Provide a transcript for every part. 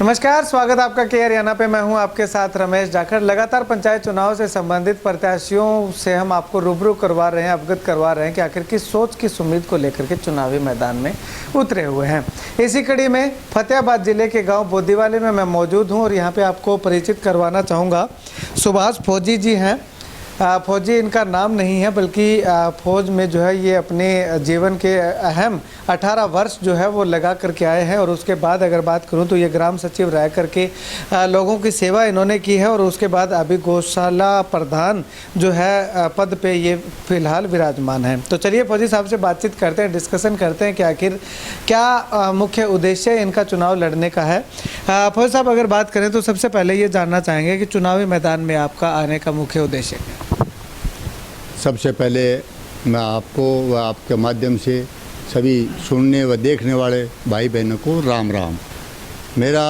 नमस्कार, स्वागत है आपका के हरियाणा पे। मैं हूं आपके साथ रमेश जाखड़। लगातार पंचायत चुनाव से संबंधित प्रत्याशियों से हम आपको रूबरू करवा रहे हैं, अवगत करवा रहे हैं कि आखिर किस सोच किस उम्मीद को लेकर के चुनावी मैदान में उतरे हुए हैं। इसी कड़ी में फतेहाबाद जिले के गांव बोदीवाले में मैं मौजूद हूं और यहां पे आपको परिचित करवाना चाहूँगा। सुभाष फौजी जी हैं। फौजी इनका नाम नहीं है, बल्कि फौज में जो है ये अपने जीवन के अहम 18 वर्ष जो है वो लगा करके आए हैं। और उसके बाद अगर बात करूं तो ये ग्राम सचिव रह करके लोगों की सेवा इन्होंने की है। और उसके बाद अभी गौशाला प्रधान जो है पद पे ये फिलहाल विराजमान है। तो चलिए फौजी साहब से बातचीत करते हैं, डिस्कशन करते हैं कि आखिर क्या मुख्य उद्देश्य इनका चुनाव लड़ने का है। फौजी साहब, अगर बात करें तो सबसे पहले ये जानना चाहेंगे कि चुनावी मैदान में आपका आने का मुख्य उद्देश्य क्या है? सबसे पहले मैं आपको व आपके माध्यम से सभी सुनने व देखने वाले भाई बहनों को राम राम। मेरा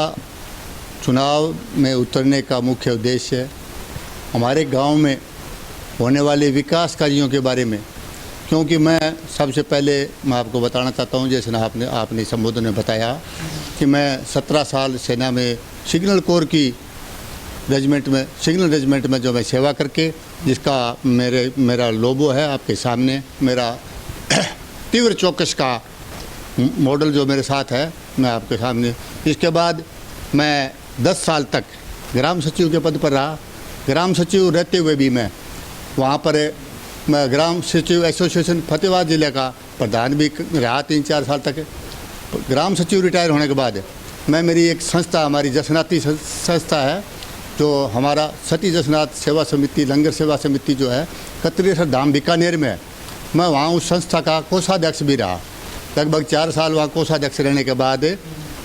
चुनाव में उतरने का मुख्य उद्देश्य हमारे गांव में होने वाले विकास कार्यों के बारे में, क्योंकि मैं सबसे पहले मैं आपको बताना चाहता हूं, जैसे आपने संबोधन में बताया कि मैं 17 साल सेना में सिग्नल कोर की सिग्नल रेजिमेंट में जो मैं सेवा करके, जिसका मेरा लोगो है आपके सामने, मेरा तीव्र चौकस का मॉडल जो मेरे साथ है मैं आपके सामने। इसके बाद मैं 10 साल तक ग्राम सचिव के पद पर रहा। ग्राम सचिव रहते हुए भी मैं वहाँ पर मैं ग्राम सचिव एसोसिएशन फतेहाबाद जिले का प्रधान भी रहा 3-4 साल तक। ग्राम सचिव रिटायर होने के बाद मैं मेरी एक संस्था, हमारी जसनाती संस्था है, जो हमारा सती जसनाथ सेवा समिति, लंगर सेवा समिति जो है कत्रेसर धाम बीकानेर में है, मैं वहाँ उस संस्था का कोषाध्यक्ष भी रहा। लगभग 4 साल वहाँ कोषाध्यक्ष रहने के बाद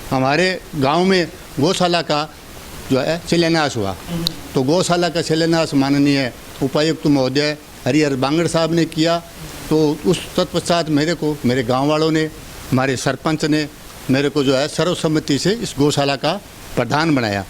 हमारे गांव में गौशाला का जो है शिलान्यास हुआ। तो गौशाला का शिलान्यास माननीय उपायुक्त महोदय हरिहर बांगड़ साहब ने किया। तो उस तत्पश्चात मेरे गाँव वालों ने, हमारे सरपंच ने मेरे को जो है सर्वसम्मति से इस गौशाला का प्रधान बनाया।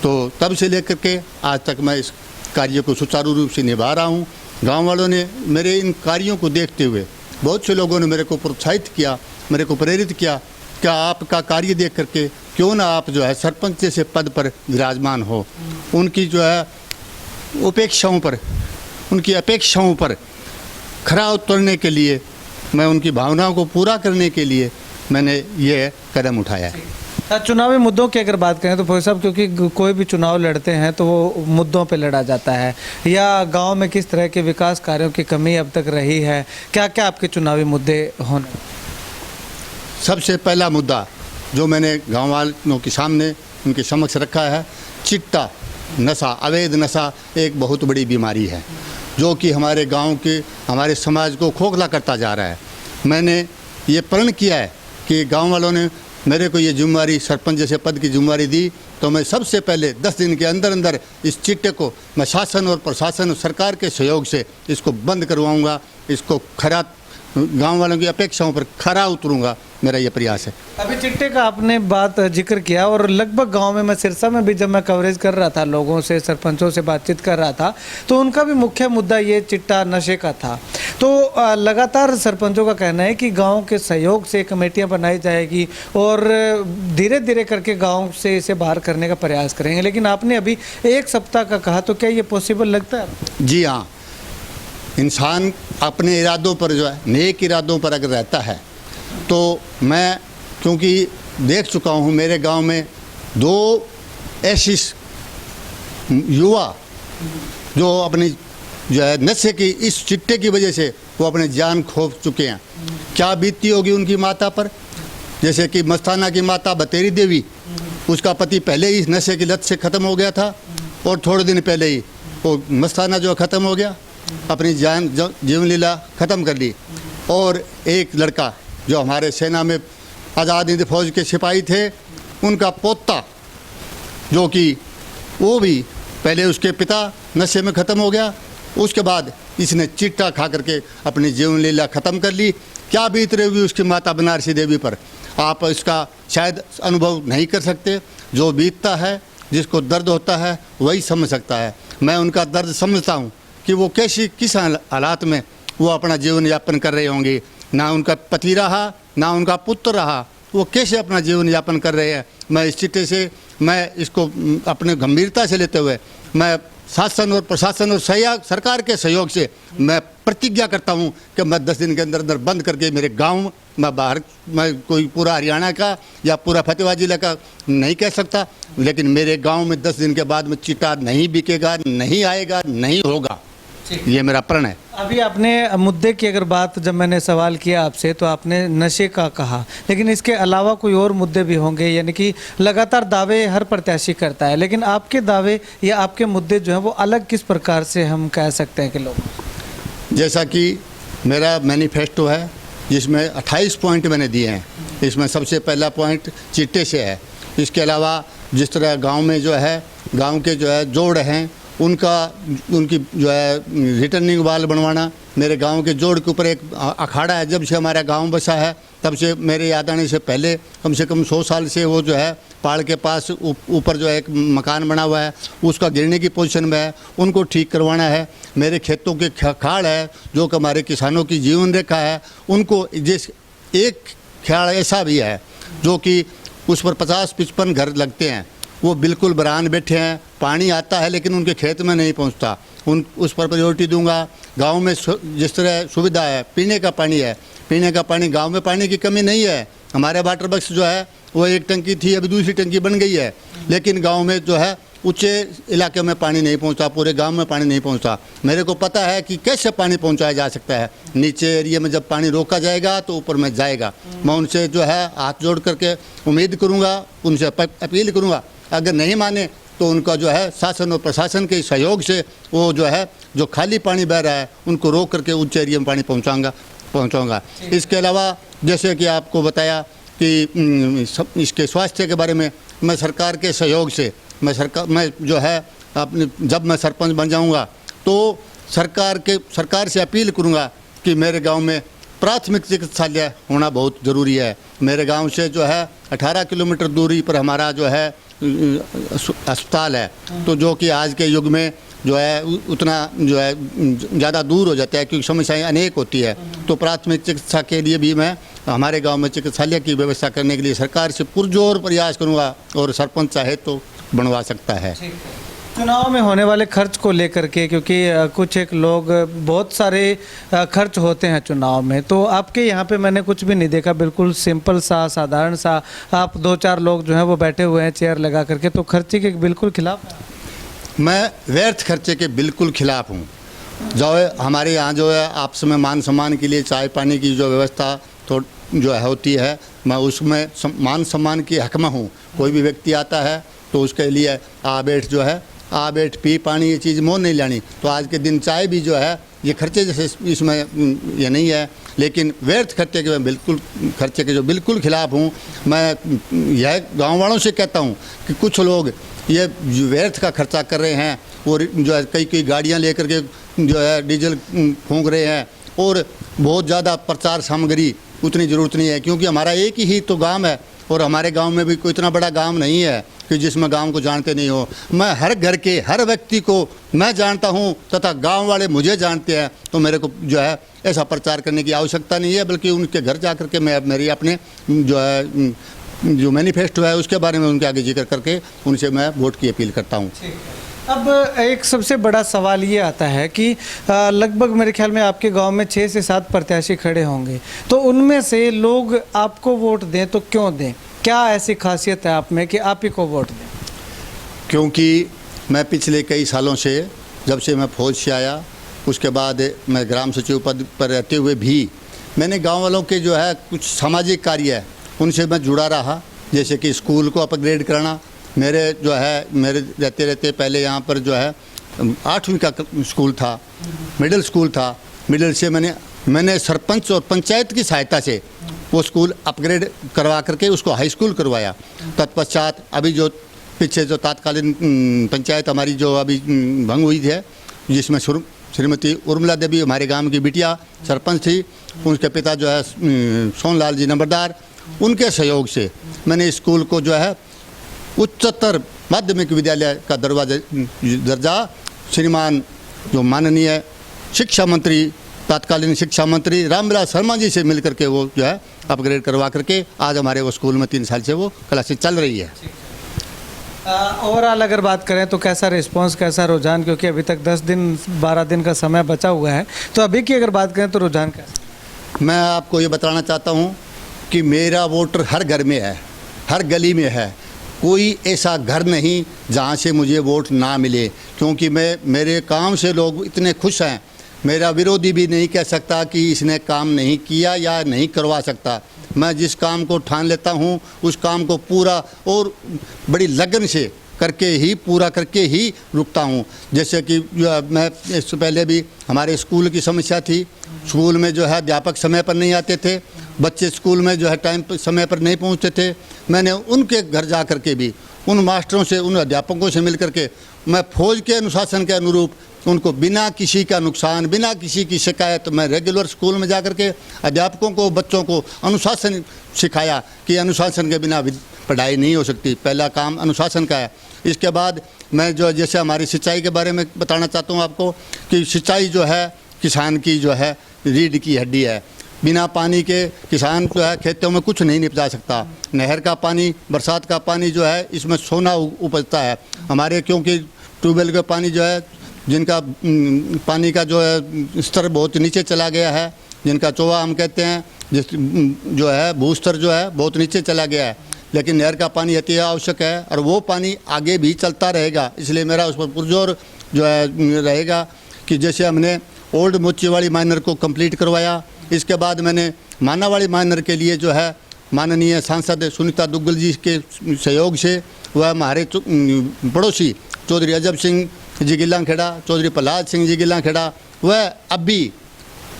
तो तब से लेकर के आज तक मैं इस कार्य को सुचारू रूप से निभा रहा हूँ। गांव वालों ने मेरे इन कार्यों को देखते हुए, बहुत से लोगों ने मेरे को प्रोत्साहित किया, मेरे को प्रेरित किया कि आपका कार्य देख करके क्यों ना आप जो है सरपंच जैसे पद पर विराजमान हो। उनकी जो है उनकी अपेक्षाओं पर खरा उतरने के लिए, मैं उनकी भावनाओं को पूरा करने के लिए मैंने ये कदम उठाया है। चुनावी मुद्दों की अगर बात करें तो फौजी साहब, क्योंकि कोई भी चुनाव लड़ते हैं तो वो मुद्दों पे लड़ा जाता है, या गांव में किस तरह के विकास कार्यों की कमी अब तक रही है, क्या क्या आपके चुनावी मुद्दे होने? सबसे पहला मुद्दा जो मैंने गांव वालों के सामने उनके समक्ष रखा है, चिट्टा नशा, अवैध नशा एक बहुत बड़ी बीमारी है जो कि हमारे गाँव के, हमारे समाज को खोखला करता जा रहा है। मैंने ये प्रण किया है कि गाँव वालों ने मेरे को ये जिम्मेवारी, सरपंच जैसे पद की जिम्मेवारी दी, तो मैं सबसे पहले 10 दिन के अंदर अंदर इस चिट्टे को मैं शासन और प्रशासन और सरकार के सहयोग से इसको बंद करवाऊंगा। इसको खरा, गांव वालों की अपेक्षाओं पर खरा उतरूंगा, मेरा ये प्रयास है। अभी चिट्टे का आपने बात जिक्र किया, और लगभग गांव में, मैं सिरसा में भी जब मैं कवरेज कर रहा था, लोगों से, सरपंचों से बातचीत कर रहा था, तो उनका भी मुख्य मुद्दा ये चिट्टा नशे का था। तो लगातार सरपंचों का कहना है कि गांव के सहयोग से कमेटियां बनाई जाएगी और धीरे धीरे करके गांव से इसे बाहर करने का प्रयास करेंगे, लेकिन आपने अभी 1 सप्ताह का कहा, तो क्या ये पॉसिबल लगता है? जी हाँ, इंसान अपने इरादों पर जो है, नेक इरादों पर अगर रहता है, तो मैं क्योंकि देख चुका हूँ मेरे गांव में 2 ऐसी युवा जो अपनी जो है नशे की, इस चिट्टे की वजह से वो अपने जान खो चुके हैं। क्या बीती होगी उनकी माता पर? जैसे कि मस्ताना की माता बतेरी देवी, उसका पति पहले ही नशे की लत से ख़त्म हो गया था और थोड़े दिन पहले ही वो मस्ताना जो ख़त्म हो गया, अपनी जीवन लीला ख़त्म कर ली। और एक लड़का जो हमारे सेना में आज़ाद हिंद फौज के सिपाही थे, उनका पोता जो कि वो भी पहले उसके पिता नशे में ख़त्म हो गया, उसके बाद इसने चिट्टा खा करके अपनी जीवन लीला ख़त्म कर ली। क्या बीत रही होगी उसकी माता बनारसी देवी पर, आप इसका शायद अनुभव नहीं कर सकते। जो बीतता है, जिसको दर्द होता है, वही समझ सकता है। मैं उनका दर्द समझता हूँ कि वो किस हालात में वो अपना जीवन यापन कर रहे होंगे। ना उनका पति रहा, ना उनका पुत्र रहा, वो कैसे अपना जीवन यापन कर रहे हैं। मैं इस चिट्टे से मैं इसको अपने गंभीरता से लेते हुए मैं शासन और प्रशासन और सहयोग सरकार के सहयोग से मैं प्रतिज्ञा करता हूं कि मैं 10 दिन के अंदर अंदर बंद करके मेरे गांव, मैं बाहर, मैं कोई पूरा हरियाणा का या पूरा फतेहाबाद जिला का नहीं कह सकता, लेकिन मेरे गांव में 10 दिन के बाद में चिट्टा नहीं बिकेगा, नहीं आएगा, नहीं होगा, ये मेरा प्रण है। अभी आपने मुद्दे की अगर बात, जब मैंने सवाल किया आपसे तो आपने नशे का कहा, लेकिन इसके अलावा कोई और मुद्दे भी होंगे, यानी कि लगातार दावे हर प्रत्याशी करता है, लेकिन आपके दावे या आपके मुद्दे जो हैं वो अलग किस प्रकार से हम कह सकते हैं कि लोग? जैसा कि मेरा मैनिफेस्टो है जिसमें 28 पॉइंट मैंने दिए हैं, इसमें सबसे पहला पॉइंट चिट्टे से है। इसके अलावा जिस तरह गांव में जो है, गांव के जो है जोड़ हैं उनकी जो है रिटर्निंग वाल बनवाना। मेरे गांव के जोड़ के ऊपर एक अखाड़ा है, जब से हमारा गांव बसा है तब से, मेरे याद आने से पहले कम से कम 100 साल से वो जो है पहाड़ के पास ऊपर जो है एक मकान बना हुआ है, उसका गिरने की पोजीशन में है, उनको ठीक करवाना है। मेरे खेतों के खाड़ है जो कि हमारे किसानों की जीवन रेखा है, उनको जिस एक खाड़ ऐसा भी है जो कि उस पर 50-55 घर लगते हैं, वो बिल्कुल बरान बैठे हैं, पानी आता है लेकिन उनके खेत में नहीं पहुंचता, उस पर प्रायोरिटी दूंगा। गांव में जिस तरह सुविधा है, पीने का पानी है, पीने का पानी, गांव में पानी की कमी नहीं है। हमारे वाटर बक्स जो है वो एक टंकी थी, अभी दूसरी टंकी बन गई है, लेकिन गांव में जो है ऊंचे इलाके में पानी नहीं पहुंचता, पूरे गांव में पानी नहीं पहुंचता। मेरे को पता है कि कैसे पानी पहुंचाया जा सकता है। नीचे एरिया में जब पानी रोका जाएगा तो ऊपर में जाएगा। मैं उनसे जो है हाथ जोड़ करके उम्मीद करूँगा, उनसे अपील करूँगा, अगर नहीं माने तो उनका जो है शासन और प्रशासन के सहयोग से वो जो है जो खाली पानी बह रहा है उनको रोक करके ऊंचे एरिया में पानी पहुंचाऊंगा। इसके अलावा जैसे कि आपको बताया कि इसके स्वास्थ्य के बारे में मैं सरकार के सहयोग से मैं जो है अपने, जब मैं सरपंच बन जाऊंगा तो सरकार से अपील करूंगा कि मेरे गांव में प्राथमिक चिकित्सालय होना बहुत ज़रूरी है। मेरे गांव से जो है 18 किलोमीटर दूरी पर हमारा जो है अस्पताल है, तो जो कि आज के युग में जो है उतना जो है ज़्यादा दूर हो जाता है क्योंकि समस्याएं अनेक होती है। तो प्राथमिक चिकित्सा के लिए भी मैं हमारे गांव में चिकित्सालय की व्यवस्था करने के लिए सरकार से पुरजोर प्रयास करूंगा, और सरपंच चाहे तो बनवा सकता है। चुनाव में होने वाले खर्च को लेकर के, क्योंकि कुछ एक लोग, बहुत सारे खर्च होते हैं चुनाव में, तो आपके यहाँ पे मैंने कुछ भी नहीं देखा, बिल्कुल सिंपल सा, साधारण सा, आप 2-4 लोग जो हैं वो बैठे हुए हैं चेयर लगा करके, तो खर्चे के बिल्कुल खिलाफ हैं? मैं व्यर्थ खर्चे के बिल्कुल खिलाफ हूँ। जो है हमारे यहाँ जो है आपस में मान सम्मान के लिए चाय पानी की जो व्यवस्था तो जो है होती है, मैं उसमें मान सम्मान की हक में हूँ। कोई भी व्यक्ति आता है तो उसके लिए आ बैठ जो है, आ बैठ पी पानी, ये चीज़ मोल नहीं लानी। तो आज के दिन चाय भी जो है ये खर्चे जैसे इसमें ये नहीं है, लेकिन व्यर्थ खर्चे के जो बिल्कुल खिलाफ हूँ। मैं यह गांव वालों से कहता हूँ कि कुछ लोग ये व्यर्थ का खर्चा कर रहे हैं, और जो है कई गाड़ियाँ लेकर के जो है डीजल फूंक रहे हैं, और बहुत ज़्यादा प्रचार सामग्री उतनी ज़रूरत नहीं है, क्योंकि हमारा एक ही तो गांव है, और हमारे गांव में भी कोई इतना बड़ा गांव नहीं है कि जिसमें गांव को जानते नहीं हो। मैं हर घर के हर व्यक्ति को मैं जानता हूं तथा गांव वाले मुझे जानते हैं, तो मेरे को जो है ऐसा प्रचार करने की आवश्यकता नहीं है, बल्कि उनके घर जा कर के मैं मेरी अपने जो है जो मैनिफेस्टो है उसके बारे में उनके आगे जिक्र करके उनसे मैं वोट की अपील करता हूँ। अब एक सबसे बड़ा सवाल ये आता है कि लगभग मेरे ख्याल में आपके गांव में 6 से 7 प्रत्याशी खड़े होंगे, तो उनमें से लोग आपको वोट दें तो क्यों दें? क्या ऐसी खासियत है आप में कि आप ही को वोट दें? क्योंकि मैं पिछले कई सालों से, जब से मैं फौज से आया, उसके बाद मैं ग्राम सचिव पद पर रहते हुए भी मैंने गाँव वालों के जो है कुछ सामाजिक कार्य है उनसे मैं जुड़ा रहा। जैसे कि स्कूल को अपग्रेड करना, मेरे रहते रहते पहले यहाँ पर जो है 8वीं का स्कूल था, मिडिल स्कूल था, मिडिल से मैंने सरपंच और पंचायत की सहायता से वो स्कूल अपग्रेड करवा करके उसको हाई स्कूल करवाया। तत्पश्चात अभी जो पीछे जो तात्कालीन पंचायत हमारी जो अभी भंग हुई है, जिसमें श्रीमती उर्मिला देवी हमारे गांव की बिटिया सरपंच थी, उनके पिता जो है सोनलाल जी नंबरदार, उनके सहयोग से मैंने स्कूल को जो है उच्चतर माध्यमिक विद्यालय का दर्जा श्रीमान जो माननीय शिक्षा मंत्री, तत्कालीन शिक्षा मंत्री रामविलास शर्मा जी से मिलकर के वो जो है अपग्रेड करवा करके आज हमारे वो स्कूल में 3 साल से वो क्लासेस चल रही है। ओवरऑल अगर बात करें तो कैसा रिस्पांस, कैसा रुझान, क्योंकि अभी तक 10 दिन 12 दिन का समय बचा हुआ है, तो अभी की अगर बात करें तो रुझान कैसा? मैं आपको ये बताना चाहता हूँ कि मेरा वोटर हर घर में है, हर गली में है। कोई ऐसा घर नहीं जहाँ से मुझे वोट ना मिले, क्योंकि मेरे काम से लोग इतने खुश हैं। मेरा विरोधी भी नहीं कह सकता कि इसने काम नहीं किया या नहीं करवा सकता। मैं जिस काम को ठान लेता हूँ उस काम को पूरा और बड़ी लगन से करके ही पूरा करके ही रुकता हूँ। जैसे कि मैं इससे पहले भी हमारे स्कूल की समस्या थी। स्कूल में जो है अध्यापक समय पर नहीं आते थे, बच्चे स्कूल में जो है टाइम पर समय पर नहीं पहुँचते थे। मैंने उनके घर जा कर के भी उन मास्टरों से, उन अध्यापकों से मिल करके मैं फौज के अनुशासन के अनुरूप उनको बिना किसी का नुकसान, बिना किसी की शिकायत मैं रेगुलर स्कूल में जा कर के अध्यापकों को, बच्चों को अनुशासन सिखाया कि अनुशासन के बिना पढ़ाई नहीं हो सकती। पहला काम अनुशासन का है। इसके बाद मैं जो जैसे हमारी सिंचाई के बारे में बताना चाहता हूँ आपको कि सिंचाई जो है किसान की जो है रीढ़ की हड्डी है। बिना पानी के किसान जो है खेतों में कुछ नहीं निपटा सकता। नहर का पानी, बरसात का पानी जो है इसमें सोना उपजता है हमारे, क्योंकि ट्यूबवेल का पानी जो है जिनका पानी का जो है स्तर बहुत नीचे चला गया है, जिनका चोवा हम कहते हैं, जिस जो है भू स्तर जो है बहुत नीचे चला गया है, लेकिन नहर का पानी अति आवश्यक है और वो पानी आगे भी चलता रहेगा। इसलिए मेरा उस पर पुरजोर जो है रहेगा कि जैसे हमने ओल्ड मोचीवाड़ी माइनर को कंप्लीट करवाया, इसके बाद मैंने मानावाड़ी माइनर के लिए जो है माननीय सांसद सुनीता दुग्गल जी के सहयोग से वह हमारे पड़ोसी चौधरी अजब सिंह जी गिल्लाखेड़ा, चौधरी प्रहलाद सिंह जी गिल्लाखेड़ा, वह अभी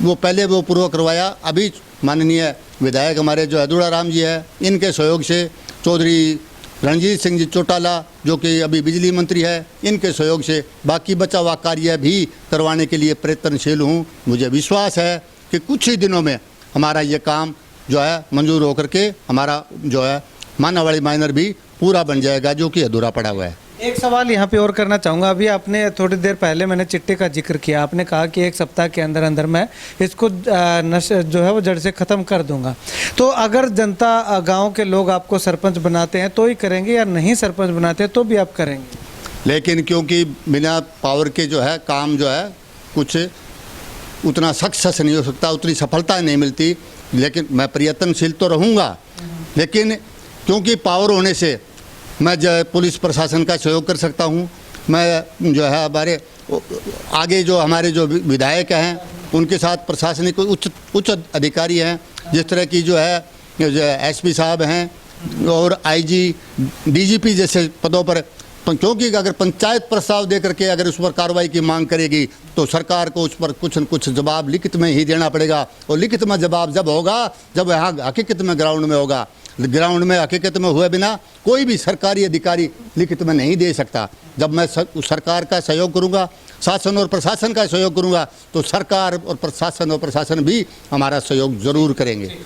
वो पहले वो पूर्व करवाया। अभी माननीय विधायक हमारे जो अधूड़ा राम जी है, इनके सहयोग से चौधरी रणजीत सिंह जी चौटाला जो कि अभी बिजली मंत्री है, इनके सहयोग से बाकी बचा हुआ कार्य भी करवाने के लिए प्रयत्नशील हूँ। मुझे विश्वास है कि कुछ ही दिनों में हमारा ये काम जो है मंजूर होकर के हमारा जो है मानावाड़ी माइनर भी पूरा बन जाएगा, जो कि अधूरा पड़ा हुआ है। एक सवाल यहाँ पे और करना चाहूँगा। अभी आपने थोड़ी देर पहले मैंने चिट्टे का जिक्र किया, आपने कहा कि 1 सप्ताह के अंदर अंदर मैं इसको जो है वो जड़ से ख़त्म कर दूंगा। तो अगर जनता, गांव के लोग आपको सरपंच बनाते हैं तो ही करेंगे, या नहीं सरपंच बनाते हैं तो भी आप करेंगे? लेकिन क्योंकि बिना पावर के जो है काम जो है कुछ उतना सक्सेस नहीं हो सकता, उतनी सफलता नहीं मिलती। लेकिन मैं प्रयत्नशील तो रहूँगा, लेकिन क्योंकि पावर होने से मैं जो है पुलिस प्रशासन का सहयोग कर सकता हूँ। मैं जो है हमारे आगे जो हमारे जो विधायक हैं उनके साथ प्रशासनिक उच्च अधिकारी हैं, जिस तरह की जो है एसपी साहब हैं और आईजी, डीजीपी जैसे पदों पर, क्योंकि अगर पंचायत प्रस्ताव दे करके अगर उस पर कार्रवाई की मांग करेगी तो सरकार को उस पर कुछ न कुछ जवाब लिखित में ही देना पड़ेगा। और लिखित में जवाब जब होगा जब यहाँ हकीकत में ग्राउंड में होगा। ग्राउंड में हकीकत में हुए बिना कोई भी सरकारी अधिकारी लिखित में नहीं दे सकता। जब मैं सरकार का सहयोग करूँगा, शासन और प्रशासन का सहयोग करूँगा, तो सरकार और प्रशासन भी हमारा सहयोग ज़रूर करेंगे।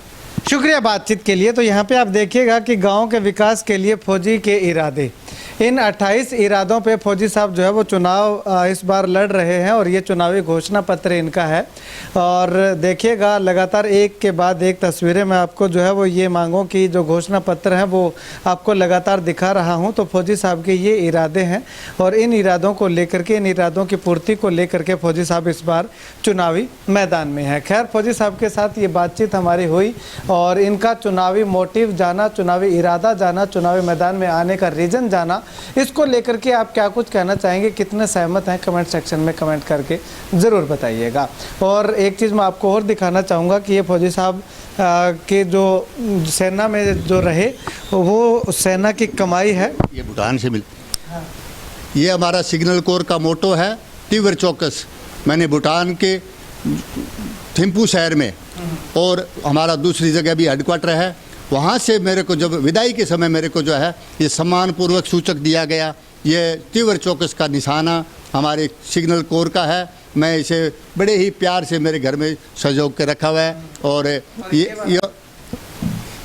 शुक्रिया बातचीत के लिए। तो यहाँ पे आप देखिएगा कि गांव के विकास के लिए फौजी के इरादे, इन 28 इरादों पे फौजी साहब जो है वो चुनाव इस बार लड़ रहे हैं और ये चुनावी घोषणा पत्र इनका है। और देखिएगा लगातार एक के बाद एक तस्वीरें मैं आपको जो है वो ये मांगों की जो घोषणा पत्र हैं वो आपको लगातार दिखा रहा हूँ। तो फौजी साहब के ये इरादे हैं और इन इरादों को लेकर के, इन इरादों की पूर्ति को लेकर के फौजी साहब इस बार चुनावी मैदान में है। खैर, फौजी साहब के साथ ये बातचीत हमारी हुई और इनका चुनावी मोटिव जाना, चुनावी इरादा जाना, चुनावी मैदान में आने का रीज़न जाना, इसको लेकर के आप क्या कुछ कहना चाहेंगे, कितने सहमत हैं, कमेंट सेक्शन में कमेंट करके ज़रूर बताइएगा। और एक चीज़ मैं आपको और दिखाना चाहूँगा कि ये फौजी साहब के जो सेना में जो रहे वो सेना की कमाई है। ये भूटान से ये हमारा सिग्नल कोर का मोटो है, तीव्र चौकस। मैंने भूटान के थिम्पू शहर में और हमारा दूसरी जगह भी हेडक्वार्टर है, वहाँ से मेरे को जब विदाई के समय मेरे को जो है ये सम्मानपूर्वक सूचक दिया गया। ये तीव्र चौकस का निशाना हमारे सिग्नल कोर का है। मैं इसे बड़े ही प्यार से मेरे घर में सजो के रखा हुआ है। और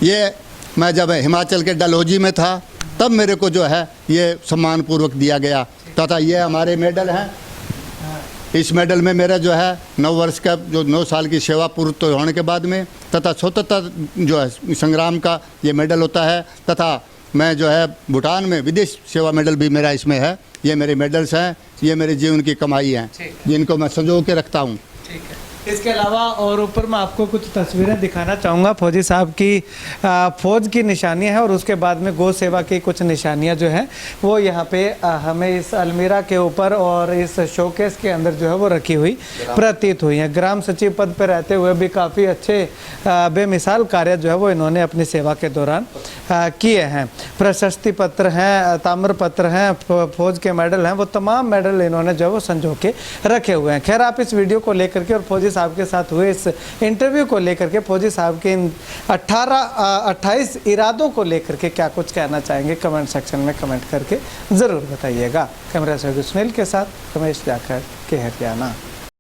ये मैं जब हिमाचल के डलहौजी में था तब मेरे को जो है ये सम्मानपूर्वक दिया गया। तथा ये हमारे मेडल हैं। इस मेडल में मेरा जो है 9 वर्ष का जो 9 साल की सेवा पूर्त होने के बाद में तथा स्वतंत्रता जो है संग्राम का ये मेडल होता है। तथा मैं जो है भूटान में विदेश सेवा मेडल भी मेरा इसमें है। ये मेरे मेडल्स हैं, ये मेरे जीवन की कमाई हैं, जिनको मैं संजो के रखता हूँ। ठीक है। इसके अलावा और ऊपर मैं आपको कुछ तस्वीरें दिखाना चाहूँगा फौजी साहब की। फौज की निशानियां हैं और उसके बाद में गौ सेवा की कुछ निशानियां जो हैं वो यहाँ पे हमें इस अलमीरा के ऊपर और इस शोकेस के अंदर जो है वो रखी हुई प्रतीत हुई हैं। ग्राम सचिव पद पर रहते हुए भी काफ़ी अच्छे बेमिसाल कार्य जो है वो इन्होंने अपनी सेवा के दौरान किए हैं। प्रशस्ति पत्र हैं, ताम्र पत्र हैं, फौज के मेडल हैं, वो तमाम मेडल इन्होंने जो है वो संजो के रखे हुए हैं। खैर, आप इस वीडियो को लेकर के और फौजी साहब के साथ हुए इस इंटरव्यू को लेकर के फौजी साहब के इन 28 इरादों को लेकर के क्या कुछ कहना चाहेंगे, कमेंट सेक्शन में कमेंट करके ज़रूर बताइएगा। कैमरा से सुनील के साथ रमेश जाखड़ के हरियाणा।